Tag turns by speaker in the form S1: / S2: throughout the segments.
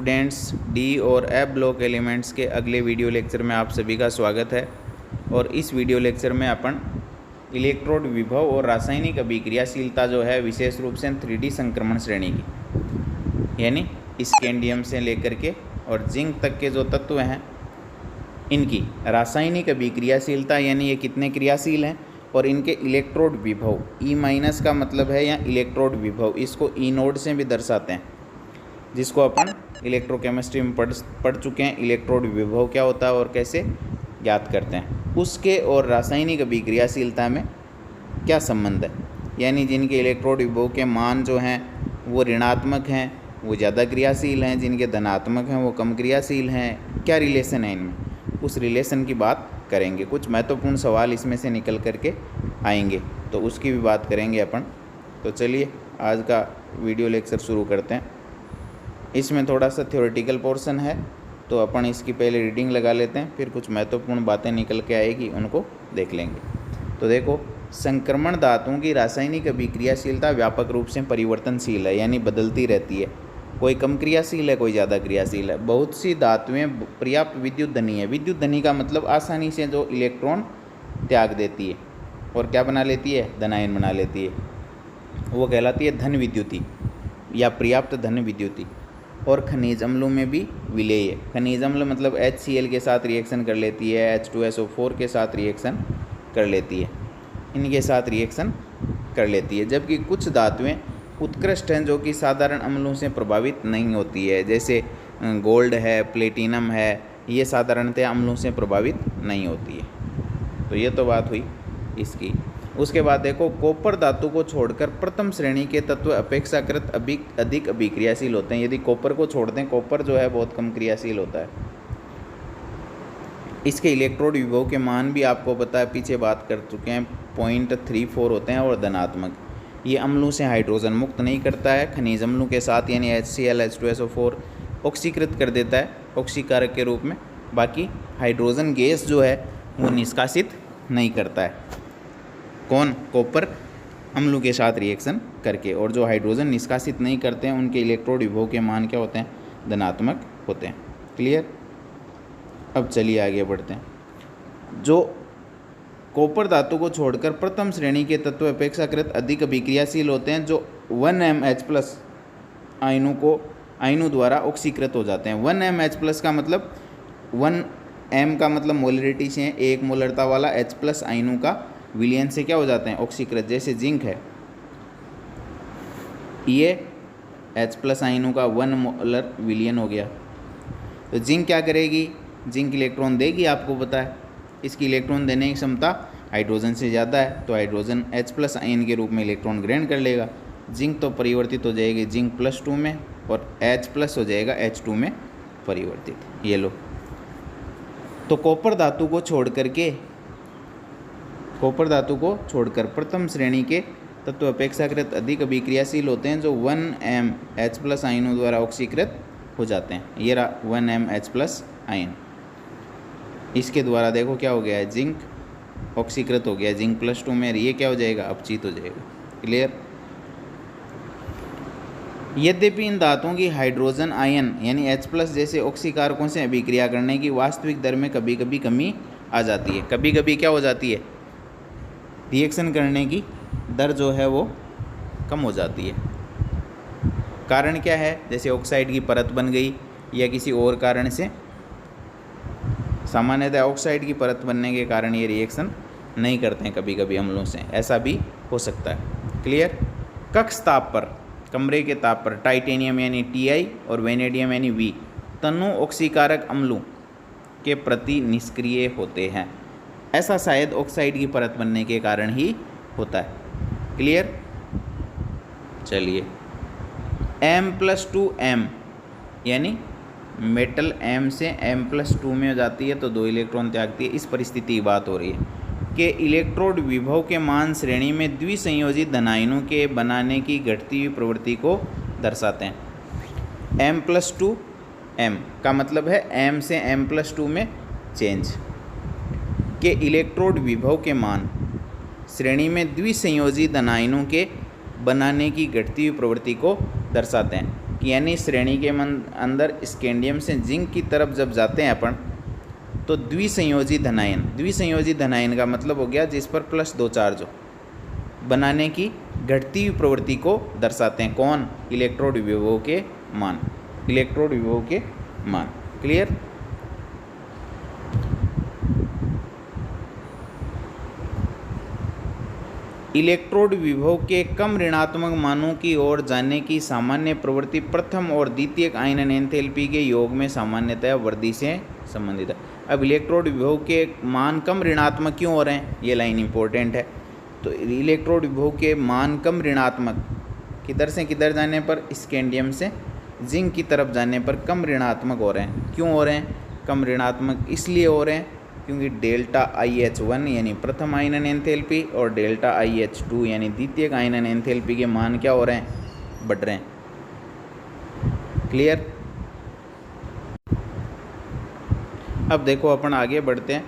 S1: Students, D और F block elements के अगले वीडियो लेक्चर में आप सभी का स्वागत है। और इस वीडियो लेक्चर में अपन इलेक्ट्रोड विभव और रासायनिक अभिक्रियाशीलता जो है विशेष रूप से 3D संक्रमण श्रेणी की, यानी स्कैंडियम से लेकर के और जिंक तक के जो तत्व हैं इनकी रासायनिक अभिक्रियाशीलता, यानी ये कितने क्रियाशील हैं, और इनके इलेक्ट्रोड विभव, E- का मतलब है यहाँ इलेक्ट्रोड विभव, इसको E नोड से भी दर्शाते हैं, जिसको अपन इलेक्ट्रोकेमिस्ट्री में पढ़ चुके हैं। इलेक्ट्रोड विभव क्या होता है और कैसे ज्ञात करते हैं, उसके और रासायनिक अभिक्रियाशीलता में क्या संबंध है, यानी जिनके इलेक्ट्रोड विभव के मान जो हैं वो ऋणात्मक हैं वो ज़्यादा क्रियाशील हैं, जिनके धनात्मक हैं वो कम क्रियाशील हैं, क्या रिलेशन है इनमें, उस रिलेशन की बात करेंगे। कुछ महत्वपूर्ण सवाल इसमें से निकल करके आएंगे तो उसकी भी बात करेंगे अपन। तो चलिए आज का वीडियो लेक्चर शुरू करते हैं। इसमें थोड़ा सा थ्योरेटिकल पोर्शन है तो अपन इसकी पहले रीडिंग लगा लेते हैं, फिर कुछ महत्वपूर्ण बातें निकल के आएगी उनको देख लेंगे। तो देखो, संक्रमण धातुओं की रासायनिक अभिक्रियाशीलता व्यापक रूप से परिवर्तनशील है, यानी बदलती रहती है। कोई कम क्रियाशील है, कोई ज़्यादा क्रियाशील है। बहुत सी धातुएं पर्याप्त विद्युत धनी है। विद्युत धनी का मतलब आसानी से जो इलेक्ट्रॉन त्याग देती है और क्या बना लेती है, धनायन बना लेती है, वो कहलाती है धन विद्युती या पर्याप्त धन विद्युती। और खनिज अम्लों में भी विलेय है। खनिज अम्ल मतलब HCl के साथ रिएक्शन कर लेती है, H2SO4 के साथ रिएक्शन कर लेती है, इनके साथ रिएक्शन कर लेती है। जबकि कुछ धातुएं उत्कृष्ट हैं जो कि साधारण अम्लों से प्रभावित नहीं होती है, जैसे गोल्ड है, प्लेटिनम है, ये साधारणतः अम्लों से प्रभावित नहीं होती है। तो ये तो बात हुई इसकी। उसके बाद देखो, कॉपर धातु को छोड़कर प्रथम श्रेणी के तत्व अपेक्षाकृत अधिक अभिक्रियाशील होते हैं। यदि कॉपर को छोड़ दें, कॉपर जो है बहुत कम क्रियाशील होता है। इसके इलेक्ट्रोड विभव के मान भी आपको पता है, पीछे बात कर चुके हैं, 0.34 होते हैं और धनात्मक। ये अम्लों से हाइड्रोजन मुक्त नहीं करता है, खनिज अम्लों के साथ यानी HCl H2SO4 ऑक्सीकृत कर देता है ऑक्सीकारक के रूप में। बाकी हाइड्रोजन गैस जो है वो निष्कासित नहीं करता है। कौन? कॉपर अम्लों के साथ रिएक्शन करके। और जो हाइड्रोजन निष्कासित नहीं करते हैं उनके इलेक्ट्रोड विभव के मान क्या होते हैं, धनात्मक होते हैं। क्लियर? अब चलिए आगे बढ़ते हैं। जो कॉपर धातु को छोड़कर प्रथम श्रेणी के तत्व अपेक्षाकृत अधिक अभिक्रियाशील होते हैं, जो 1mH+ आयनों द्वारा ऑक्सीकृत हो जाते हैं। 1mH+ का मतलब 1m का मतलब मोलरिटी से, एक मोलरता वाला H+ आयनों का विलयन से क्या हो जाते हैं, ऑक्सीकृत। जैसे जिंक है, ये H+ आयनों का 1 मोलर विलयन हो गया। तो जिंक क्या करेगी, जिंक इलेक्ट्रॉन देगी, आपको पता है इसकी इलेक्ट्रॉन देने की क्षमता हाइड्रोजन से ज़्यादा है, तो हाइड्रोजन H+ आयन के रूप में इलेक्ट्रॉन ग्रहण कर लेगा। जिंक तो परिवर्तित हो जाएगी जिंक +2 में और H+ हो जाएगा H2 में परिवर्तित। ये लो, तो कॉपर धातु को छोड़कर प्रथम श्रेणी के तत्व अपेक्षाकृत अधिक अभिक्रियाशील होते हैं, जो 1mH+ आयनों द्वारा ऑक्सीकृत हो जाते हैं। ये रहा 1mH+ आयन, इसके द्वारा देखो क्या हो गया है, जिंक ऑक्सीकृत हो गया जिंक +2 में, ये क्या हो जाएगा, अपचित हो जाएगा। क्लियर? यद्यपि इन धातुओं की हाइड्रोजन आयन यानी H+ जैसे ऑक्सीकारकों से अभिक्रिया करने की वास्तविक दर में कभी कभी कमी आ जाती है। कभी कभी क्या हो जाती है, रिएक्शन करने की दर जो है वो कम हो जाती है। कारण क्या है, जैसे ऑक्साइड की परत बन गई या किसी और कारण से। सामान्यतः ऑक्साइड की परत बनने के कारण ये रिएक्शन नहीं करते हैं कभी कभी अम्लों से, ऐसा भी हो सकता है। क्लियर? कक्ष ताप पर, कमरे के ताप पर टाइटेनियम यानी Ti और वेनेडियम यानी V तनु ऑक्सीकारक अम्लों के प्रति निष्क्रिय होते हैं। ऐसा शायद ऑक्साइड की परत बनने के कारण ही होता है। क्लियर? चलिए, M+2M यानी मेटल M से M+2 में हो जाती है तो 2 इलेक्ट्रॉन त्यागती है। इस परिस्थिति की बात हो रही है कि इलेक्ट्रोड विभव के मान श्रेणी में द्विसंयोजित धनायनों के बनाने की घटती हुई प्रवृत्ति को दर्शाते हैं। M+2M का मतलब है M से M+2 में चेंज के इलेक्ट्रोड विभव के मान श्रेणी में द्विसंयोजित धनायनों के बनाने की घटती हुई प्रवृत्ति को दर्शाते हैं। कि यानी श्रेणी के अंदर स्कैंडियम से जिंक की तरफ जब जाते हैं अपन तो द्विसंयोजी धनायन का मतलब हो गया जिस पर +2 चार्ज हो, बनाने की घटती हुई प्रवृत्ति को दर्शाते हैं। कौन? इलेक्ट्रोड विभव के मान, क्लियर। इलेक्ट्रोड विभव के कम ऋणात्मक मानों की ओर जाने की सामान्य प्रवृत्ति प्रथम और द्वितीयक आयनन एंथैल्पी के योग में सामान्यतया वृद्धि से संबंधित है। अब इलेक्ट्रोड विभव के मान कम ऋणात्मक क्यों हो रहे हैं, ये लाइन इंपॉर्टेंट है। तो इलेक्ट्रोड विभव के मान कम ऋणात्मक किधर से किधर जाने पर, स्कैंडियम से जिंक की तरफ जाने पर कम ऋणात्मक हो रहे हैं। क्यों हो रहे हैं कम ऋणात्मक? इसलिए हो रहे हैं क्योंकि डेल्टा IH1 यानी प्रथम आयनन एंथैल्पी और डेल्टा IH2 यानी द्वितीयक आयनन एंथैल्पी के मान क्या हो रहे हैं, बढ़ रहे हैं। क्लियर। अब देखो अपन आगे बढ़ते हैं।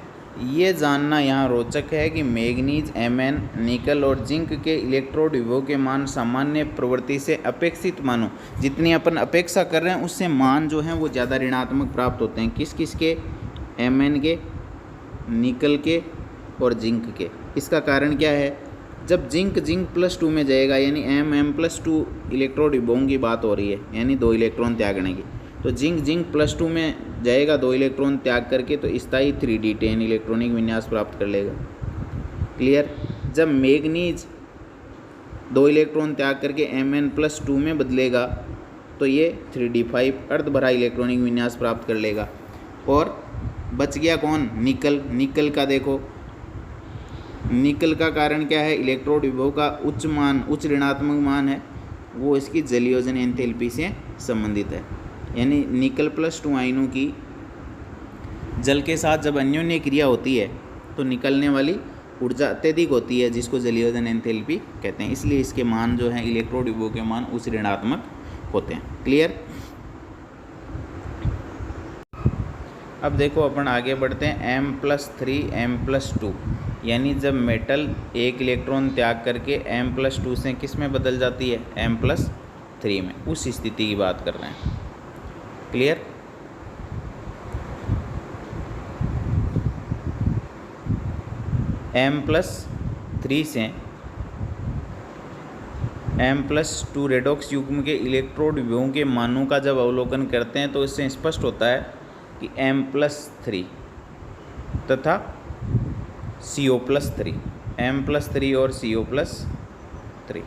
S1: ये जानना यहाँ रोचक है कि मैग्नीज, Mn, निकल और जिंक के इलेक्ट्रोड विभव के मान सामान्य प्रवृत्ति से अपेक्षित मानों, जितनी अपन अपेक्षा कर रहे हैं उससे मान जो हैं वो ज़्यादा ऋणात्मक प्राप्त होते हैं। किस किस के? Mn के, निकल के और जिंक के। इसका कारण क्या है? जब जिंक +2 में जाएगा यानी M+2 इलेक्ट्रोड विभवों की बात हो रही है, यानी 2 इलेक्ट्रॉन त्यागने की, तो जिंक +2 में जाएगा 2 इलेक्ट्रॉन त्याग करके, तो स्थायी 3D10 इलेक्ट्रॉनिक विन्यास प्राप्त कर लेगा। क्लियर। जब मैग्नीज 2 इलेक्ट्रॉन त्याग करके Mn+2 में बदलेगा तो ये 3D5 अर्ध भरा इलेक्ट्रॉनिक विन्यास प्राप्त कर लेगा। और बच गया कौन? निकल का देखो, निकल का कारण क्या है? इलेक्ट्रोड विभव का उच्च ऋणात्मक मान है, वो इसकी जलयोजन एंथैल्पी से संबंधित है। यानी निकल +2 आयनों की जल के साथ जब अन्योन्य क्रिया होती है तो निकलने वाली ऊर्जा अत्यधिक होती है, जिसको जलयोजन एंथैल्पी कहते हैं। इसलिए इसके मान जो हैं इलेक्ट्रोड विभव के मान उच्च ऋणात्मक होते हैं। क्लियर। अब देखो अपन आगे बढ़ते हैं। M+3 M+2 यानी जब मेटल 1 इलेक्ट्रॉन त्याग करके M+2 से किस में बदल जाती है? M+3 में। उस स्थिति की बात कर रहे हैं। क्लियर। M+3 से M+2 रेडॉक्स युग्म के इलेक्ट्रोड विभवों के मानों का जब अवलोकन करते हैं तो इससे स्पष्ट होता है कि M+3 तथा CO+3, M+3 और CO+3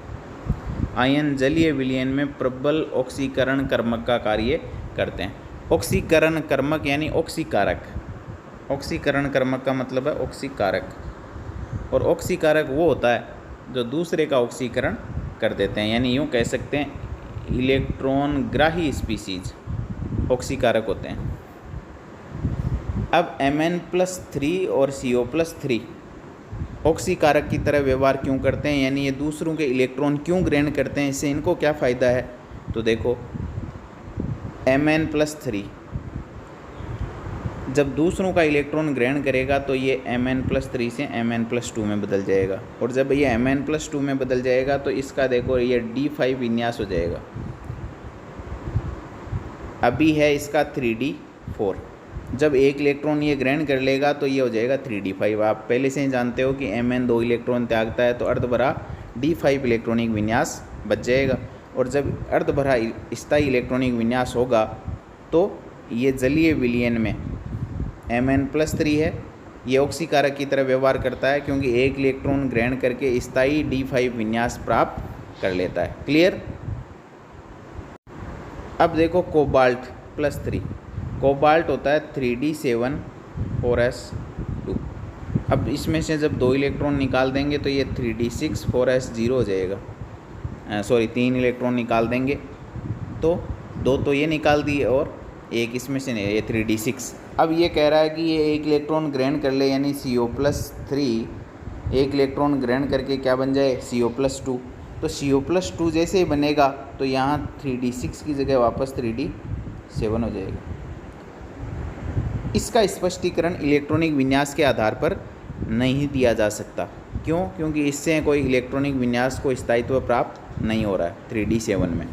S1: आयन जलीय विलयन में प्रबल ऑक्सीकरण कर्मक का कार्य करते हैं। ऑक्सीकरण कर्मक यानी ऑक्सीकारक। ऑक्सीकरण कर्मक का मतलब है ऑक्सीकारक, और ऑक्सीकारक वो होता है जो दूसरे का ऑक्सीकरण कर देते हैं, यानी यूँ कह सकते हैं इलेक्ट्रॉन ग्राही स्पीसीज ऑक्सीकारक होते हैं। अब Mn+3 और CO+3 ऑक्सीकारक की तरह व्यवहार क्यों करते हैं, यानी ये दूसरों के इलेक्ट्रॉन क्यों ग्रहण करते हैं, इससे इनको क्या फ़ायदा है? तो देखो Mn+3 जब दूसरों का इलेक्ट्रॉन ग्रहण करेगा तो ये Mn+3 से Mn+2 में बदल जाएगा, और जब ये Mn+2 में बदल जाएगा तो इसका देखो ये D5 विन्यास हो जाएगा। अभी है इसका 3D4, जब 1 इलेक्ट्रॉन ये ग्रहण कर लेगा तो ये हो जाएगा 3D5। आप पहले से ही जानते हो कि Mn 2 इलेक्ट्रॉन त्यागता है तो अर्धभरा D5 इलेक्ट्रॉनिक विन्यास बच जाएगा, और जब अर्धभरा स्थायी इलेक्ट्रॉनिक विन्यास होगा तो ये जलीय विलयन में Mn+3 है, ये ऑक्सीकारक की तरह व्यवहार करता है क्योंकि 1 इलेक्ट्रॉन ग्रहण करके स्थायी D5 विन्यास प्राप्त कर लेता है। क्लियर। अब देखो कोबाल्ट+3, कोबाल्ट होता है 3D7 4s2। अब इसमें से जब 2 इलेक्ट्रॉन निकाल देंगे तो ये 3D6 4s0 हो जाएगा। 3 इलेक्ट्रॉन निकाल देंगे तो 2 तो ये निकाल दिए और 1 इसमें से नहीं, ये 3D6। अब ये कह रहा है कि ये 1 इलेक्ट्रॉन ग्रहण कर ले, यानी CO+3 1 इलेक्ट्रॉन ग्रहण करके क्या बन जाए? CO+2। तो CO+2 जैसे ही बनेगा तो यहाँ 3D6 की जगह वापस 3D7 हो जाएगा। इसका स्पष्टीकरण इलेक्ट्रॉनिक विन्यास के आधार पर नहीं दिया जा सकता। क्यों? क्योंकि इससे कोई इलेक्ट्रॉनिक विन्यास को स्थायित्व प्राप्त नहीं हो रहा है 3D7 में।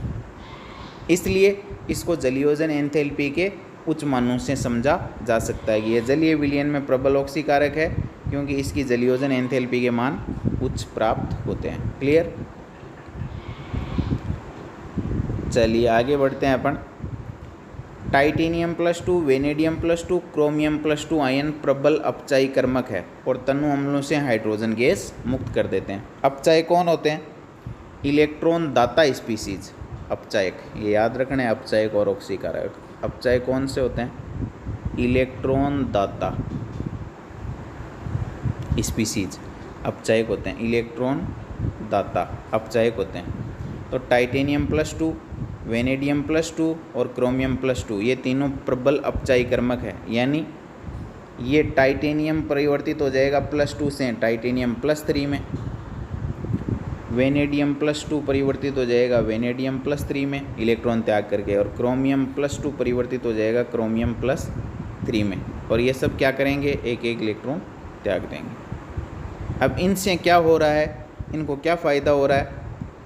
S1: इसलिए इसको जलीयोजन एंथैल्पी के उच्च मानों से समझा जा सकता है कि यह जलीय विलयन में प्रबल ऑक्सीकारक है, क्योंकि इसकी जलीयोजन एंथैल्पी के मान उच्च प्राप्त होते हैं। क्लियर। चलिए आगे बढ़ते हैं अपन। टाइटेनियम +2, वेनेडियम +2, क्रोमियम +2 आयन प्रबल अपचायी कर्मक है और तनु अम्लों से हाइड्रोजन गैस मुक्त कर देते हैं। अपचायक कौन होते हैं? इलेक्ट्रॉन दाता स्पीसीज अपचायक, ये याद रखना है, अपचायक और ऑक्सीकारक। अपचायक कौन से होते हैं? इलेक्ट्रॉन दाता स्पीसीज अपचायक होते हैं, इलेक्ट्रॉन दाता अपचायक होते हैं। तो टाइटेनियम +2, वेनेडियम +2 और क्रोमियम +2 ये तीनों प्रबल अपचायी कर्मक है, यानी ये टाइटेनियम परिवर्तित हो जाएगा +2 से टाइटेनियम +3 में, वेनेडियम +2 परिवर्तित हो जाएगा वेनेडियम +3 में इलेक्ट्रॉन त्याग करके, और क्रोमियम +2 परिवर्तित हो जाएगा क्रोमियम +3 में, और ये सब क्या करेंगे? एक एक इलेक्ट्रॉन त्याग देंगे। अब इनसे क्या हो रहा है, इनको क्या फ़ायदा हो रहा है,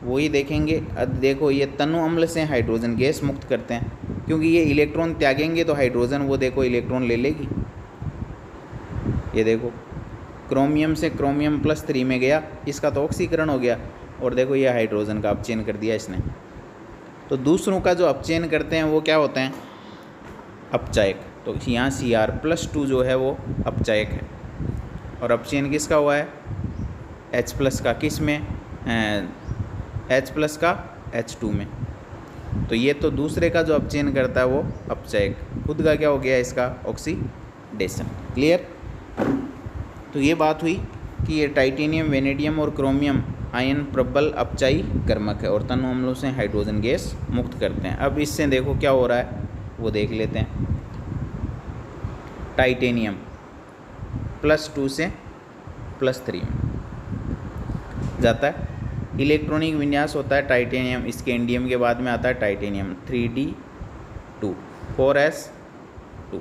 S1: वही देखेंगे। अब देखो ये तनु अम्ल से हाइड्रोजन गैस मुक्त करते हैं, क्योंकि ये इलेक्ट्रॉन त्यागेंगे तो हाइड्रोजन वो देखो इलेक्ट्रॉन ले लेगी। ये देखो क्रोमियम से क्रोमियम +3 में गया, इसका तो ऑक्सीकरण हो गया, और देखो ये हाइड्रोजन का अपचयन कर दिया इसने। तो दूसरों का जो अपचयन करते हैं वो क्या होते हैं? अपचायक। तो यहाँ Cr+2 जो है वो अपचायक है, और अपचयन किसका हुआ है? H+ का, किस में? H+ का H2 में। तो ये तो दूसरे का जो अपचयन करता है वो अपचायक, खुद का क्या हो गया? इसका ऑक्सीडेशन। क्लियर। तो ये बात हुई कि ये टाइटेनियम, वेनेडियम और क्रोमियम आयन प्रबल अपचायी कर्मक है और तनु अम्लों से हाइड्रोजन गैस मुक्त करते हैं। अब इससे देखो क्या हो रहा है वो देख लेते हैं। टाइटेनियम +2 से +3 में जाता है, इलेक्ट्रॉनिक विन्यास होता है टाइटेनियम, स्कैंडियम के बाद में आता है टाइटेनियम 3D2 4s2।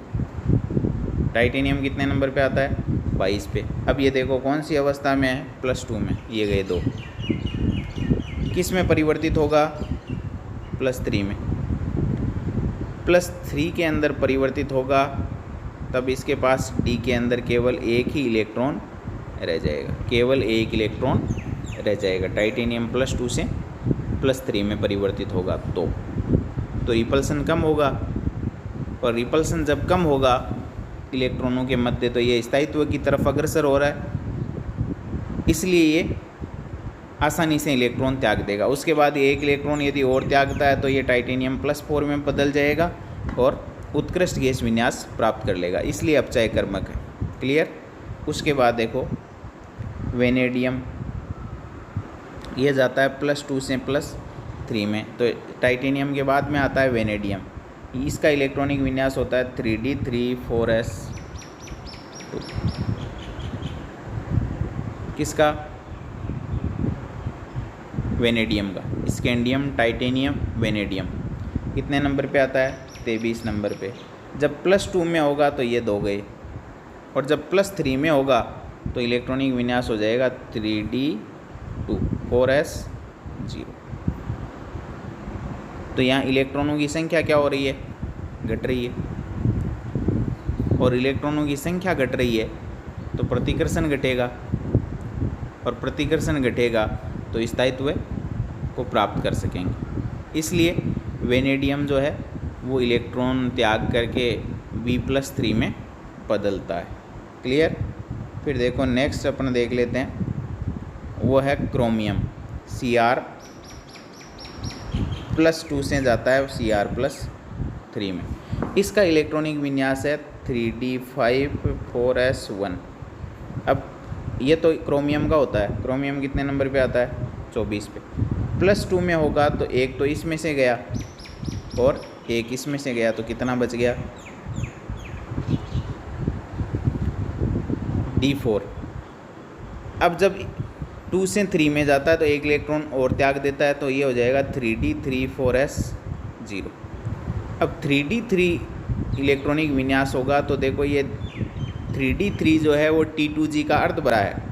S1: टाइटेनियम कितने नंबर पे आता है? 22 पे। अब ये देखो कौन सी अवस्था में है? +2 में, ये गए 2। किस में परिवर्तित होगा? +3 में। +3 के अंदर परिवर्तित होगा, तब इसके पास D के अंदर केवल एक ही इलेक्ट्रॉन रह जाएगा, केवल एक इलेक्ट्रॉन रह जाएगा। टाइटेनियम +2 से +3 में परिवर्तित होगा तो रिपल्सन कम होगा, और रिपल्सन जब कम होगा इलेक्ट्रॉनों के मध्य, तो ये स्थायित्व की तरफ अग्रसर हो रहा है, इसलिए ये आसानी से इलेक्ट्रॉन त्याग देगा। उसके बाद ये एक इलेक्ट्रॉन यदि और त्यागता है तो ये टाइटेनियम +4 में बदल जाएगा और उत्कृष्ट गैस विन्यास प्राप्त कर लेगा, इसलिए अपचाय कर्मक है। क्लियर। उसके बाद देखो वेनेडियम, ये जाता है +2 से +3 में, तो टाइटेनियम के बाद में आता है वेनेडियम, इसका इलेक्ट्रॉनिक विन्यास होता है 3D3 4s। किसका? वेनेडियम का। स्कैंडियम, टाइटेनियम, वेनेडियम कितने नंबर पे आता है? 23 नंबर पे। जब +2 में होगा तो ये 2 गए, और जब +3 में होगा तो इलेक्ट्रॉनिक विन्यास हो जाएगा 3D2 4s0। तो यहाँ इलेक्ट्रॉनों की संख्या क्या हो रही है? घट रही है, और इलेक्ट्रॉनों की संख्या घट रही है तो प्रतिकर्षण घटेगा, और प्रतिकर्षण घटेगा तो स्थायित्व को प्राप्त कर सकेंगे। इसलिए वेनेडियम जो है वो इलेक्ट्रॉन त्याग करके V+3 में बदलता है। क्लियर। फिर देखो नेक्स्ट अपन देख लेते हैं, वो है क्रोमियम। Cr+2 से जाता है Cr+3 में, इसका इलेक्ट्रॉनिक विन्यास है 3D5 4s1। अब ये तो क्रोमियम का होता है, क्रोमियम कितने नंबर पे आता है? 24 पे। +2 में होगा तो एक तो इसमें से गया और एक इसमें से गया, तो कितना बच गया? D4। अब जब 2 से 3 में जाता है तो एक इलेक्ट्रॉन और त्याग देता है, तो ये हो जाएगा 3D3 4s0। अब 3D3 इलेक्ट्रॉनिक विन्यास होगा तो देखो ये 3D3 जो है वो T2G का अर्ध बड़ा है।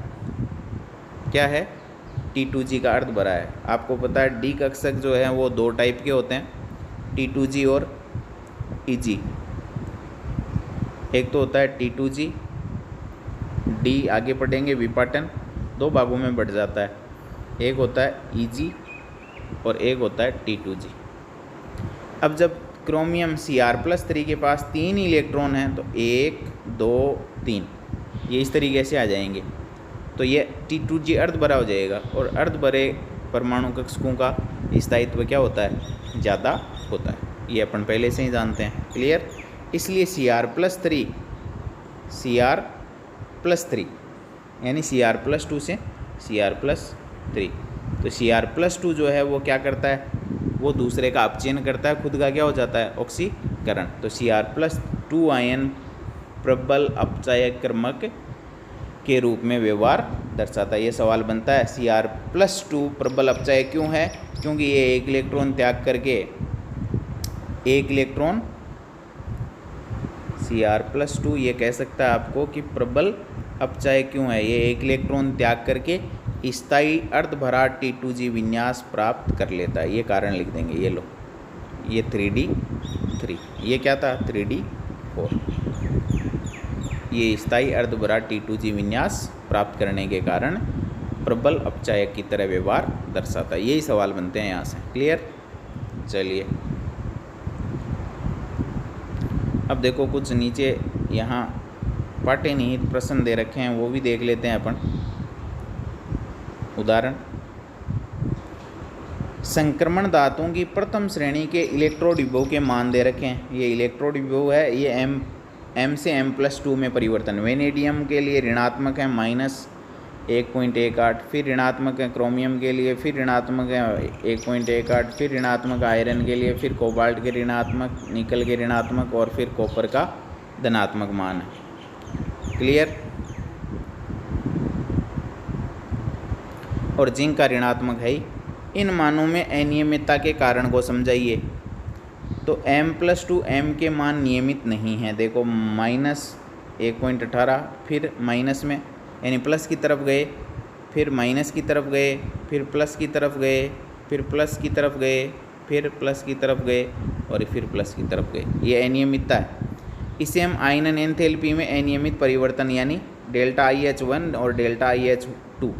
S1: क्या है? T2G का अर्ध बड़ा है। आपको पता है D कक्षक जो है वो 2 टाइप के होते हैं, T2G और EG। एक तो होता है T2G, D आगे पढ़ेंगे विपाटन, दो भागों में बढ़ जाता है। एक होता है EG और एक होता है T2G। अब जब क्रोमियम Cr+3 के पास 3 इलेक्ट्रॉन हैं तो 1 2 3 ये इस तरीके से आ जाएंगे, तो ये T2G अर्ध भरा हो जाएगा। और अर्ध भरे परमाणु कक्षकों का स्थायित्व क्या होता है, ज़्यादा होता है, ये अपन पहले से ही जानते हैं। क्लियर। इसलिए Cr+3 यानी Cr+2 से Cr+3, तो Cr+2 जो है वो क्या करता है, वो दूसरे का अपचयन करता है, खुद का क्या हो जाता है, ऑक्सीकरण। तो Cr+2 आयन प्रबल अपचयक्रमक के रूप में व्यवहार दर्शाता है। ये सवाल बनता है Cr+2 प्रबल अपचय क्यों है, क्योंकि ये एक इलेक्ट्रॉन त्याग करके एक इलेक्ट्रॉन, Cr+2 ये कह सकता है आपको कि प्रबल अपचय क्यों है, ये एक इलेक्ट्रॉन त्याग करके स्थायी अर्धभरा T2G विन्यास प्राप्त कर लेता है। ये कारण लिख देंगे, ये लो, ये 3D3, ये क्या था 3D4। ये स्थायी अर्धभरा T2G विन्यास प्राप्त करने के कारण प्रबल अपचय की तरह व्यवहार दर्शाता है। यही सवाल बनते हैं यहाँ से। क्लियर। चलिए अब देखो कुछ नीचे यहाँ पाठ्यनिहित प्रश्न दे रखे हैं, वो भी देख लेते हैं अपन। उदाहरण, संक्रमण धातुओं की प्रथम श्रेणी के इलेक्ट्रोड विभव के मान दे रखे हैं। ये इलेक्ट्रोड विभव है, ये m से m+2 में परिवर्तन। वेनेडियम के लिए ऋणात्मक है -1.18, फिर ऋणात्मक है क्रोमियम के लिए, फिर ऋणात्मक है 1.18, फिर ऋणात्मक आयरन के लिए, फिर कोबाल्ट के ऋणात्मक, निकल के ऋणात्मक और फिर कॉपर का धनात्मक मान है। क्लियर। और जिंक का ऋणात्मक है ही। इन मानों में अनियमितता के कारण को समझाइए। तो m+2 m के मान नियमित नहीं हैं। देखो -1.18, फिर माइनस में यानी प्लस की तरफ गए, फिर माइनस की तरफ गए, फिर प्लस की तरफ गए, फिर प्लस की तरफ गए, फिर प्लस की तरफ गए और फिर प्लस की तरफ गए। ये अनियमितता है। इसे हम आयनन एंथैल्पी में अनियमित परिवर्तन यानी ΔIH1 और ΔIH2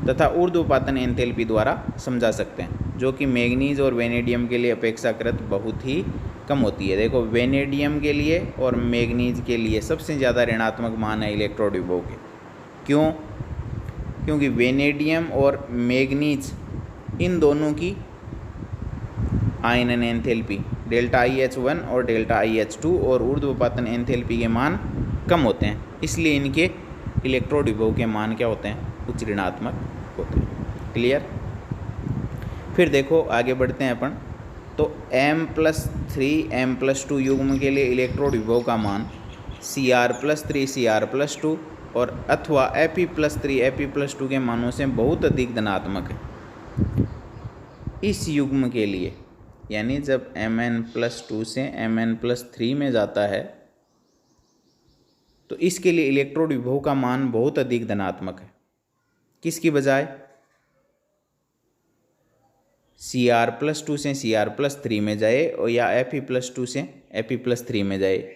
S1: तथा ऊर्ध्वपातन एंथैल्पी द्वारा समझा सकते हैं, जो कि मैग्नीज और वेनेडियम के लिए अपेक्षाकृत बहुत ही कम होती है। देखो वेनेडियम के लिए और मैग्नीज के लिए सबसे ज़्यादा ऋणात्मक मान है इलेक्ट्रोड विभव के। क्यों? क्योंकि वेनेडियम और मैग्नीज इन दोनों की आयनन एंथैल्पी ΔIH1 और ΔIH2 और ऊर्ध्वपातन एंथैल्पी के मान कम होते हैं, इसलिए इनके इलेक्ट्रोड विभव के मान क्या होते हैं, उच्च ऋणात्मक होते हैं। क्लियर। फिर देखो आगे बढ़ते हैं अपन। तो m+3 m+2 युग्म के लिए इलेक्ट्रोड विभव का मान Cr+3 Cr+2 और अथवा Fe+3 Fe+2 के मानों से बहुत अधिक धनात्मक है। इस युग्म के लिए यानी जब Mn+2 से Mn+3 में जाता है तो इसके लिए इलेक्ट्रोड विभव का मान बहुत अधिक धनात्मक है। किसकी बजाय? Cr+2 से Cr+3 में जाए और या Fe+2 से Fe+3 में जाए,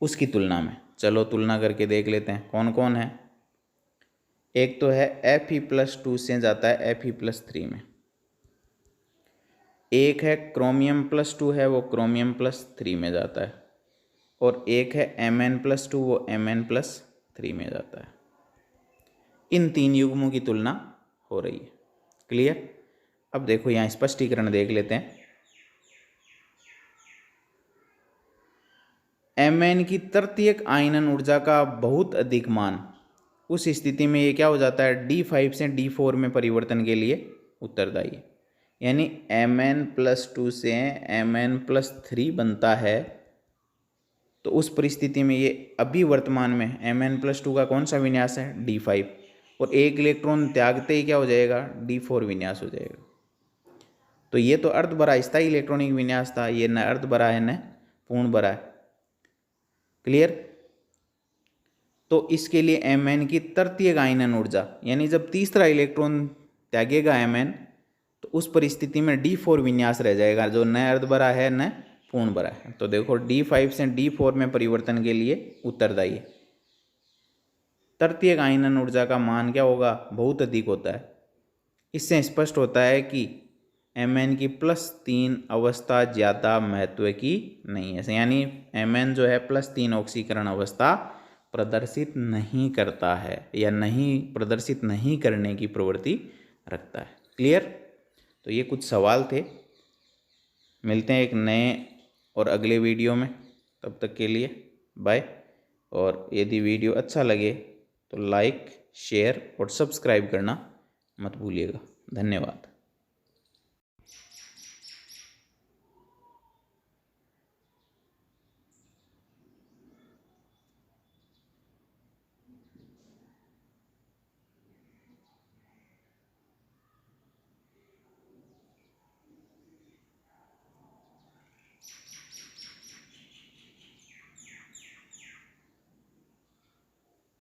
S1: उसकी तुलना में। चलो तुलना करके देख लेते हैं कौन कौन है। एक तो है Fe+2 से जाता है Fe+3 में, एक है क्रोमियम+2 है, वो क्रोमियम+3 में जाता है, और एक है Mn+2 वो Mn+3 में जाता है। इन तीन युग्मों की तुलना हो रही है। क्लियर। अब देखो यहाँ स्पष्टीकरण देख लेते हैं। Mn की तृतीयक आयनन ऊर्जा का बहुत अधिक मान, उस स्थिति में ये क्या हो जाता है, D5 से D4 में परिवर्तन के लिए उत्तरदायी है। यानी Mn+2 से Mn+3 बनता है, तो उस परिस्थिति में ये अभी वर्तमान में Mn+2 का कौन सा विन्यास है, D5, और एक इलेक्ट्रॉन त्यागते ही क्या हो जाएगा, D4 विन्यास हो जाएगा। तो ये तो अर्ध भरा स्थायी इलेक्ट्रॉनिक विन्यास था, ये न अर्ध भरा है न पूर्ण भरा है। क्लियर। तो इसके लिए Mn की तृतीयक आयनन ऊर्जा यानी जब तीसरा इलेक्ट्रॉन त्यागेगा Mn, तो उस परिस्थिति में D4 विन्यास रह जाएगा, जो न अर्ध बरा है न पूर्ण बरा है। तो देखो D5 से D4 में परिवर्तन के लिए उत्तरदायी है। तृतीयक आयनन ऊर्जा का मान क्या होगा, बहुत अधिक होता है। इससे स्पष्ट होता है कि Mn की +3 अवस्था ज़्यादा महत्व की नहीं है, यानी Mn जो है +3 ऑक्सीकरण अवस्था प्रदर्शित नहीं करता है या नहीं प्रदर्शित नहीं करने की प्रवृत्ति रखता है। क्लियर। तो ये कुछ सवाल थे। मिलते हैं एक नए और अगले वीडियो में, तब तक के लिए बाय। और यदि वीडियो अच्छा लगे तो लाइक, शेयर और सब्सक्राइब करना मत भूलिएगा। धन्यवाद।